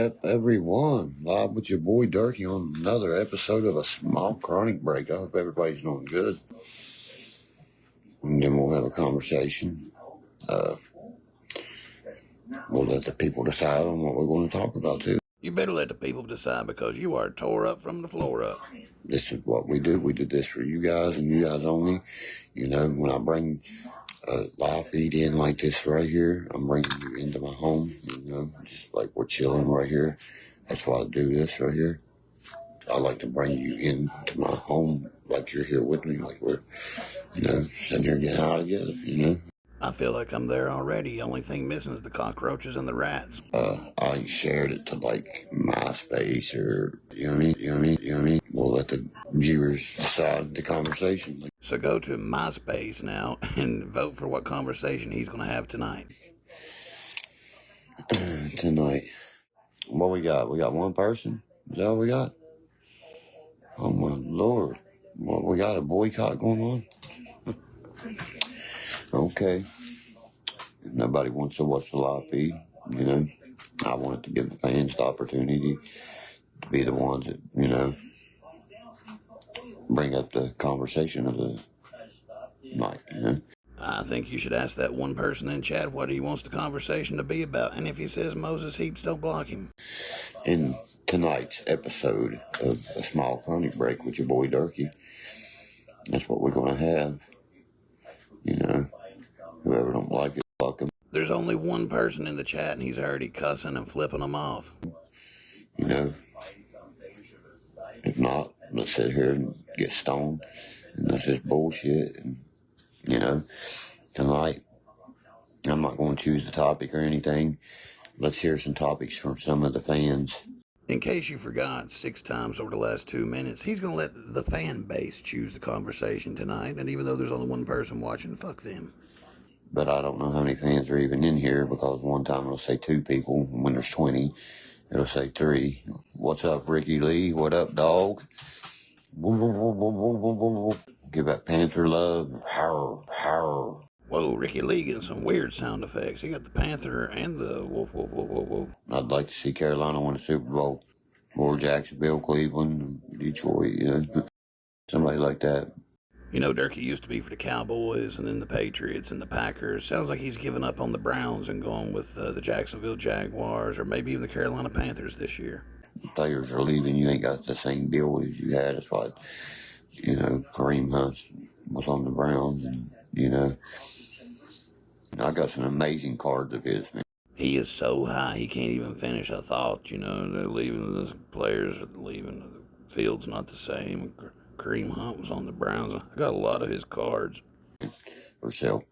up, everyone? Live with your boy Derkie on another episode of A Small Chronic Break. I hope everybody's doing good. And then we'll have a conversation. We'll let the people decide on what we're going to talk about, too. You better let the people decide because you are tore up from the floor up. This is what we do. We do this for you guys and you guys only. You know, when I bring a live feed in like this right here, I'm bringing you into my home, you know, just like we're chilling right here. That's why I do this right here. I like to bring you into my home like you're here with me, like we're, you know, sitting here getting high together, you know. I feel like I'm there already. The only thing missing is the cockroaches and the rats. I shared it to like MySpace or, you know what I mean? We'll let the viewers decide the conversation. So go to MySpace now and vote for what conversation he's going to have tonight. Tonight. What we got? We got one person? Is that all we got? Oh my Lord. What, we got a boycott going on? Okay. If nobody wants to watch the live feed, you know, I wanted to give the fans the opportunity to be the ones that, you know, bring up the conversation of the night, you know. I think you should ask that one person in chat what he wants the conversation to be about, and if he says Moses Heaps, don't block him. In tonight's episode of A Small Chronic Break with your boy Derkie, that's what we're going to have. You know, whoever don't like it, fuck him. There's only one person in the chat, and he's already cussing and flipping them off. You know, if not, let's sit here and get stoned, and that's just bullshit. And, you know, tonight, I'm not going to choose the topic or anything. Let's hear some topics from some of the fans. In case you forgot, 6 times over the last 2 minutes, he's going to let the fan base choose the conversation tonight, and even though there's only one person watching, fuck them. But I don't know how many fans are even in here because one time it'll say 2 people, and when there's 20, it'll say 3. What's up, Ricky Lee? What up, dog? Give that Panther love. Howl, howl. Whoa, Ricky Lee getting some weird sound effects. He got the Panther and the woof, woof, woof, woof, woof. I'd like to see Carolina win a Super Bowl. Or Jacksonville, Cleveland, Detroit, you know. Somebody like that. You know, Derkie used to be for the Cowboys and then the Patriots and the Packers. Sounds like he's given up on the Browns and going with the Jacksonville Jaguars or maybe even the Carolina Panthers this year. Players are leaving. You ain't got the same bill as you had. That's why, you know, Kareem Hunt was on the Browns and, you know, I got some amazing cards of his, man. He is so high, he can't even finish a thought, you know. They're leaving, the players are leaving, the field's not the same. Kareem Hunt was on the Browns. I got a lot of his cards. For sale,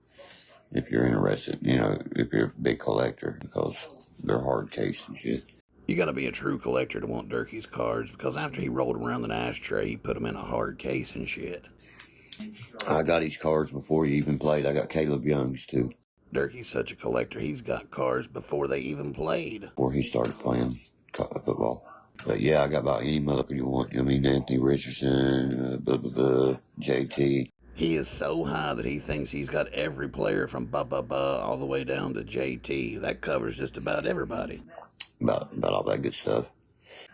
if you're interested, you know, if you're a big collector, because they're hard case and shit. You got to be a true collector to want Derkie's cards, because after he rolled around an ashtray, he put them in a hard case and shit. I got his cards before he even played. I got Caleb Young's, too. Derkie's such a collector, he's got cards before they even played. Before he started playing football. But yeah, I got about any motherfucker you want. You know what I mean? Anthony Richardson, JT. He is so high that he thinks he's got every player from all the way down to JT. That covers just about everybody. About all that good stuff.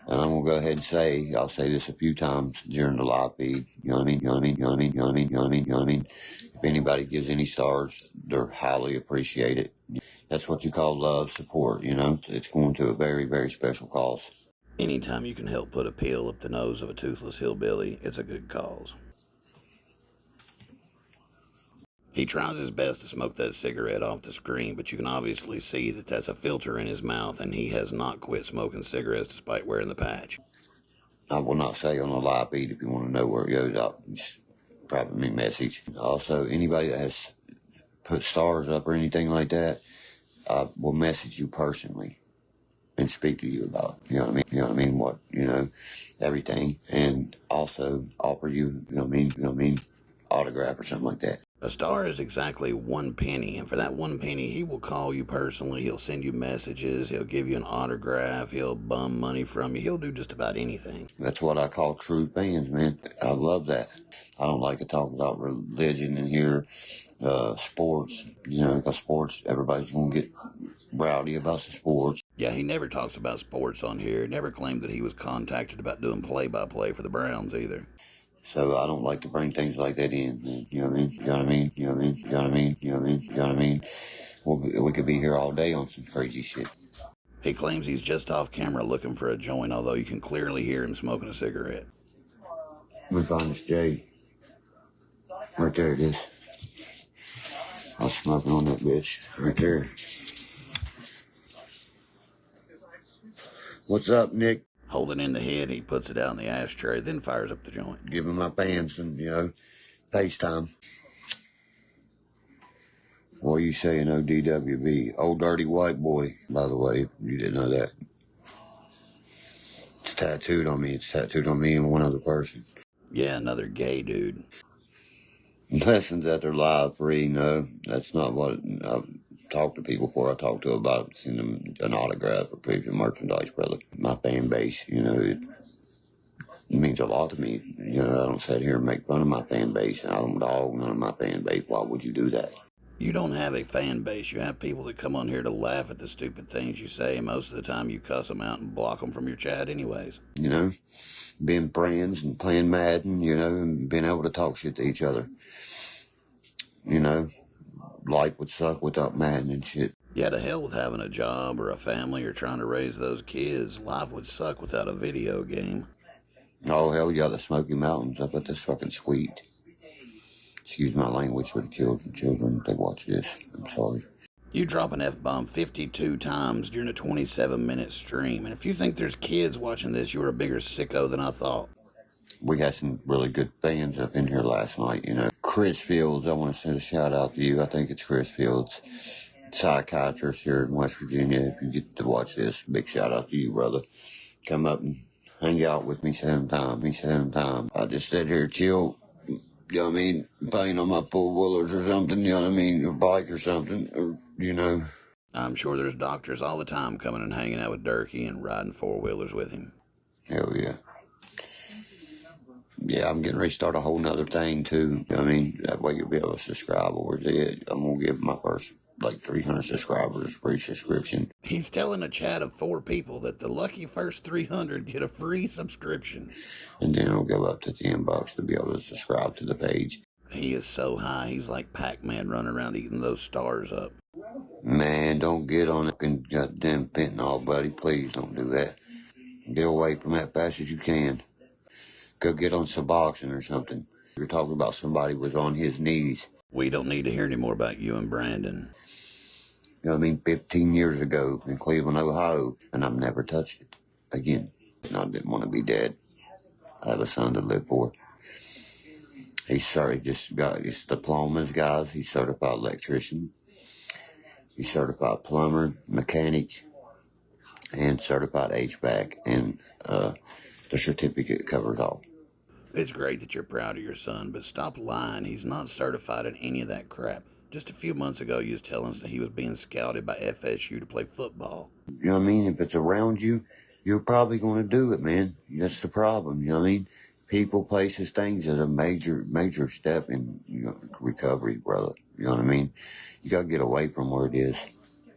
And I'm going to go ahead and say, I'll say this a few times during the live feed. You know what I mean? If anybody gives any stars, they're highly appreciated. That's what you call love, support, you know. It's going to a very, very special cause. Anytime you can help put a pill up the nose of a toothless hillbilly, it's a good cause. He tries his best to smoke that cigarette off the screen, but you can obviously see that that's a filter in his mouth, and he has not quit smoking cigarettes despite wearing the patch. I will not say on the live feed. If you want to know where it goes, I'll just probably me message. Also, anybody that has put stars up or anything like that, I will message you personally and speak to you about, you know what I mean, what, you know, everything, and also offer you, you know what I mean, autograph or something like that. A star is exactly 1 penny, and for that 1 penny, he will call you personally, he'll send you messages, he'll give you an autograph, he'll bum money from you, he'll do just about anything. That's what I call true fans, man. I love that. I don't like to talk about religion in here, sports, you know, because sports, everybody's going to get rowdy about the sports. Yeah, he never talks about sports on here. Never claimed that he was contacted about doing play-by-play for the Browns either. So I don't like to bring things like that in, man. You know what I mean? You know what I mean? You know what I mean? You know what I mean? You know what I mean? You know what I mean? We could be here all day on some crazy shit. He claims he's just off camera looking for a joint, although you can clearly hear him smoking a cigarette. We find this J. Right there it is. I was smoking on that bitch. Right there. What's up, Nick? Holding in the head, he puts it out in the ashtray, then fires up the joint. Giving my pants and, FaceTime. What are you saying, ODWB? Old dirty white boy, by the way, you didn't know that. It's tattooed on me. It's tattooed on me and one other person. Yeah, another gay dude. Lessons at their live free, no. That's not what I've talked to people for. I talked to about sending them an autograph or piece of merchandise, brother. My fan base, it means a lot to me. I don't sit here and make fun of my fan base. I don't dog none of my fan base. Why would you do that? You don't have a fan base. You have people that come on here to laugh at the stupid things you say, and most of the time you cuss them out and block them from your chat anyways. Being friends and playing Madden, and being able to talk shit to each other. Life would suck without Madden and shit. Yeah, to hell with having a job or a family or trying to raise those kids. Life would suck without a video game. Oh, hell yeah, the Smoky Mountains. I bet that's fucking sweet. Excuse my language for the children if they watch this. I'm sorry. You drop an F-bomb 52 times during a 27-minute stream, and if you think there's kids watching this, you're a bigger sicko than I thought. We got some really good fans up in here last night, Chris Fields, I want to send a shout out to you. I think it's Chris Fields, psychiatrist here in West Virginia. If you get to watch this, big shout out to you, brother. Come up and hang out with me sometime. I just sit here, chill, playing on my four-wheelers or something, or bike or something, or. I'm sure there's doctors all the time coming and hanging out with Derkie and riding four-wheelers with him. Hell yeah. Yeah, I'm getting ready to start a whole nother thing, too. That way you'll be able to subscribe over there. I'm going to give my first, 300 subscribers free subscription. He's telling a chat of 4 people that the lucky first 300 get a free subscription. And then it'll go up to $10 to be able to subscribe to the page. He is so high, he's like Pac-Man running around eating those stars up. Man, don't get on it and goddamn fentanyl, buddy. Please don't do that. Get away from that fast as you can. Go get on Suboxone or something. You're talking about somebody was on his knees. We don't need to hear any more about you and Brandon. 15 years ago in Cleveland, Ohio, and I've never touched it again. And I didn't want to be dead. I have a son to live for. Just got his diplomas, guys. He's certified electrician. He's certified plumber, mechanic, and certified HVAC. And the certificate covers all. It's great that you're proud of your son, but stop lying. He's not certified in any of that crap. Just a few months ago, you was telling us that he was being scouted by FSU to play football. You know what I mean? If it's around you, you're probably going to do it, man. That's the problem. You know what I mean? People, places, things is a major step in recovery, brother. You know what I mean? You got to get away from where it is.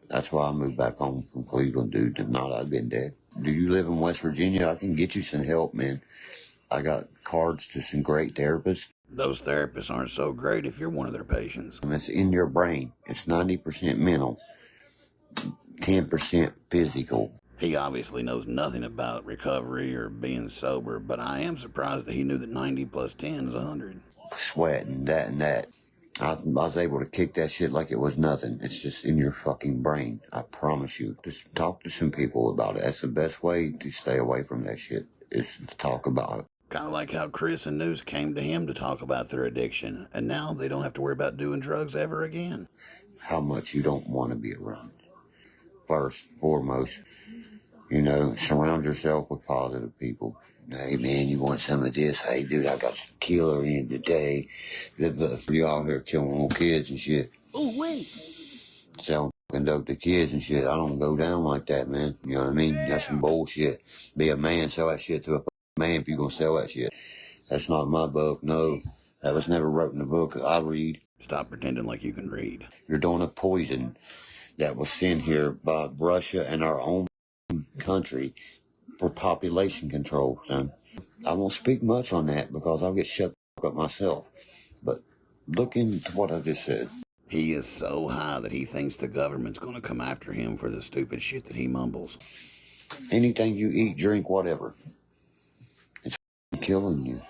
That's why I moved back home from Cleveland, dude. If not, I'd been dead. Do you live in West Virginia? I can get you some help, man. I got cards to some great therapists. Those therapists aren't so great if you're one of their patients. It's in your brain. It's 90% mental, 10% physical. He obviously knows nothing about recovery or being sober, but I am surprised that he knew that 90 plus 10 is 100. Sweating, that and that. I was able to kick that shit like it was nothing. It's just in your fucking brain. I promise you. Just talk to some people about it. That's the best way to stay away from that shit, is to talk about it. Kind of like how Chris and Noose came to him to talk about their addiction, and now they don't have to worry about doing drugs ever again. How much you don't want to be around. First, foremost, surround yourself with positive people. Hey, man, you want some of this? Hey, dude, I got some killer in today. You out here killing little kids and shit. Oh, wait. Selling fucking dope to kids and shit. I don't go down like that, man. You know what I mean? That's some bullshit. Be a man, sell that shit to a man if you're going to sell that shit. That's not my book, no. That was never wrote in the book I read. Stop pretending like you can read. You're doing a poison that was sent here by Russia and our own fucking country for population control, son. I won't speak much on that because I'll get shut up myself. But look into what I just said. He is so high that he thinks the government's going to come after him for the stupid shit that he mumbles. Anything you eat, drink, whatever, it's killing you.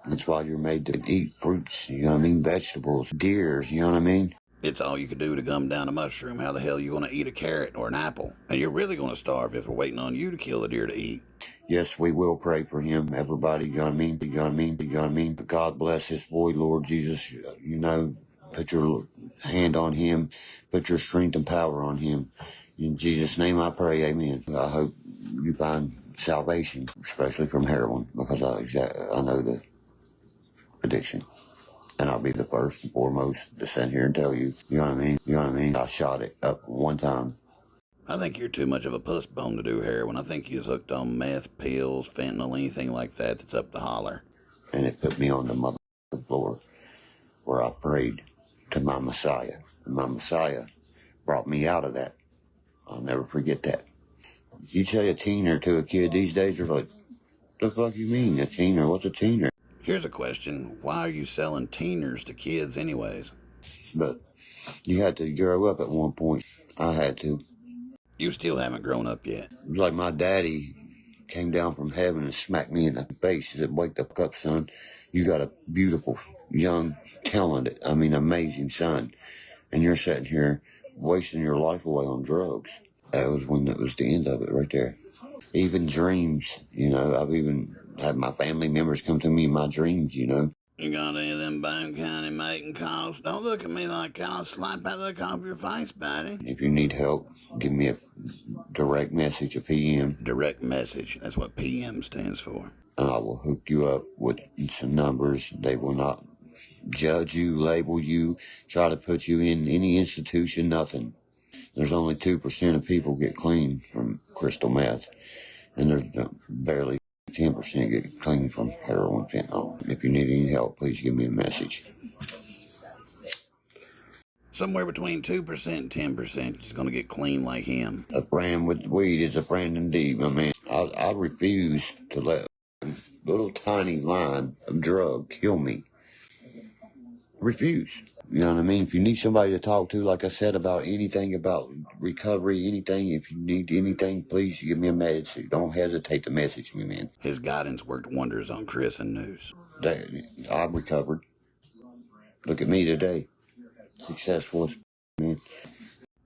That's why you're made to eat fruits, you know what I mean, vegetables, deers, you know what I mean? It's all you could do to gum down a mushroom. How the hell are you going to eat a carrot or an apple? And you're really going to starve if we're waiting on you to kill the deer to eat. Yes, we will pray for him, everybody, you know what I mean? You know what I mean? You know what I mean? But God bless this boy, Lord Jesus, you know, put your hand on him, put your strength and power on him. In Jesus' name I pray, amen. I hope you find salvation, especially from heroin, because I know the addiction. And I'll be the first and foremost to sit here and tell you, you know what I mean? You know what I mean? I shot it up one time. I think you're too much of a puss bone to do heroin. I think you're hooked on meth, pills, fentanyl, anything like that that's up to holler. And it put me on the motherfucking floor where I prayed to my Messiah. And my Messiah brought me out of that. I'll never forget that. You say a teener to a kid these days, they're like, the fuck you mean, a teener? What's a teener? Here's a question. Why are you selling teeners to kids anyways? But you had to grow up at one point. I had to. You still haven't grown up yet. It was like my daddy came down from heaven and smacked me in the face. He said, wake the fuck up, son. You got a beautiful, young, talented, amazing son. And you're sitting here wasting your life away on drugs. That was when it was the end of it right there. Even dreams, you know, I've even had my family members come to me in my dreams, you know. You got any of them Boone County making calls? Don't look at me like I'll slap out of the top of your face, buddy. If you need help, give me a direct message, a PM. Direct message. That's what PM stands for. I will hook you up with some numbers. They will not judge you, label you, try to put you in any institution, nothing. There's only 2% of people get clean from crystal meth, and there's barely 10% get clean from heroin fentanyl. If you need any help, please give me a message. Somewhere between 2% and 10% is going to get clean like him. A brand with weed is a brand indeed, my man. I refuse to let a little tiny line of drug kill me. Refuse. You know what I mean? If you need somebody to talk to, like I said, about anything about recovery, anything, if you need anything, please give me a message. Don't hesitate to message me, man. His guidance worked wonders on Chris and News. I've recovered. Look at me today. Successful as man.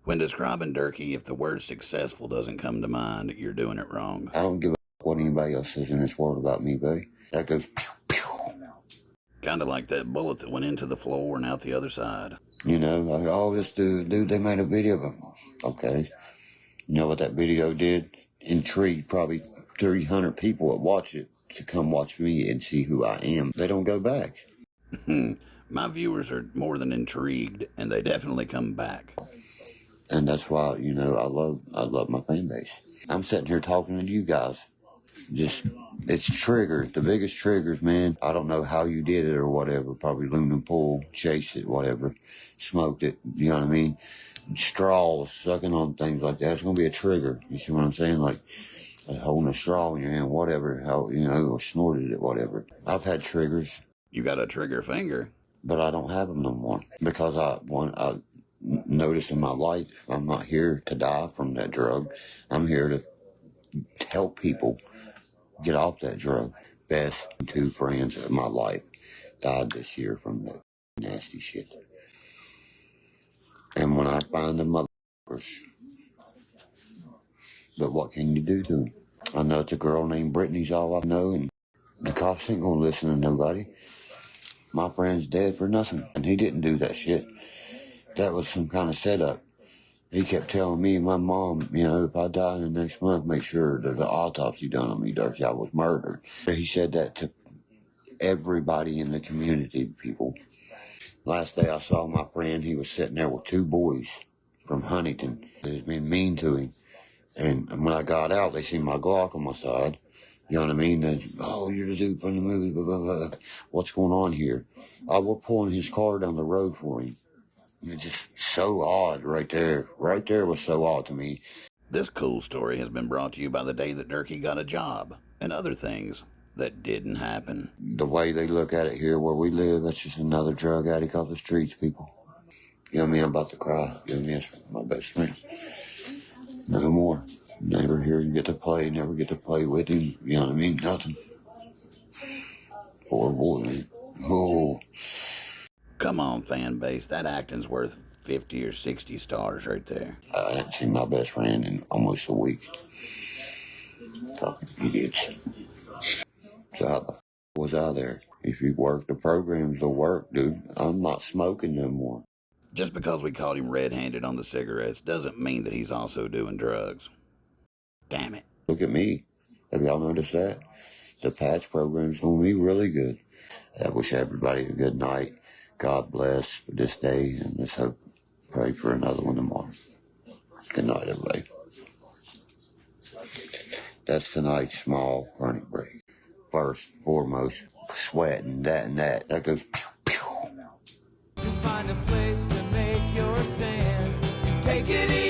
When describing Derkie, if the word successful doesn't come to mind, you're doing it wrong. I don't give a what anybody else says in this world about me, babe. That goes pew, pew. Kind of like that bullet that went into the floor and out the other side. You know, like, oh, this dude, they made a video of him. Okay. You know what that video did? Intrigued probably 300 people that watch it to come watch me and see who I am. They don't go back. My viewers are more than intrigued, and they definitely come back. And that's why, you know, I love my fan base. I'm sitting here talking to you guys. Just, it's triggers, the biggest triggers, man. I don't know how you did it or whatever. Probably loomed and pulled, chased it, whatever. Smoked it, you know what I mean? Straws, sucking on things like that. It's going to be a trigger. You see what I'm saying? Like holding a straw in your hand, whatever, how, you know, or snorted it, whatever. I've had triggers. You got a trigger finger. But I don't have them no more. Because I notice in my life, I'm not here to die from that drug. I'm here to help people get off that drug. Best 2 friends of my life died this year from the nasty shit. And when I find the motherfuckers, but what can you do to them? I know it's a girl named Brittany's all I know, and the cops ain't gonna listen to nobody. My friend's dead for nothing, and he didn't do that shit. That was some kind of setup. He kept telling me and my mom, you know, if I die in the next month, make sure there's an autopsy done on me, Derkie. I was murdered. He said that to everybody in the community, people. Last day I saw my friend, he was sitting there with 2 boys from Huntington. They'd been mean to him. And when I got out, they seen my Glock on my side. You know what I mean? They, oh, you're the dude from the movie, blah, blah, blah. What's going on here? I was pulling his car down the road for him. It's just so odd right there. Right there was so odd to me. This cool story has been brought to you by the day that Derkie got a job and other things that didn't happen. The way they look at it here where we live, that's just another drug addict off the streets, people. You know me, I'm about to cry. You know me, that's my best friend. No more. Never here get to play, never get to play with him. You know what I mean? Nothing. Poor boy, man. Oh. Come on, fan base. That acting's worth 50 or 60 stars right there. I hadn't seen my best friend in almost a week. Fucking idiots. So how the was I there? If you work the programs, will work, dude. I'm not smoking no more. Just because we caught him red-handed on the cigarettes doesn't mean that he's also doing drugs. Damn it. Look at me. Have y'all noticed that? The patch program's doing me really good. I wish everybody a good night. God bless this day, and let's hope, pray for another one tomorrow. Good night, everybody. That's tonight's small chronic break. First, foremost, sweating, that and that. That goes pew, pew. Just find a place to make your stand and take it easy.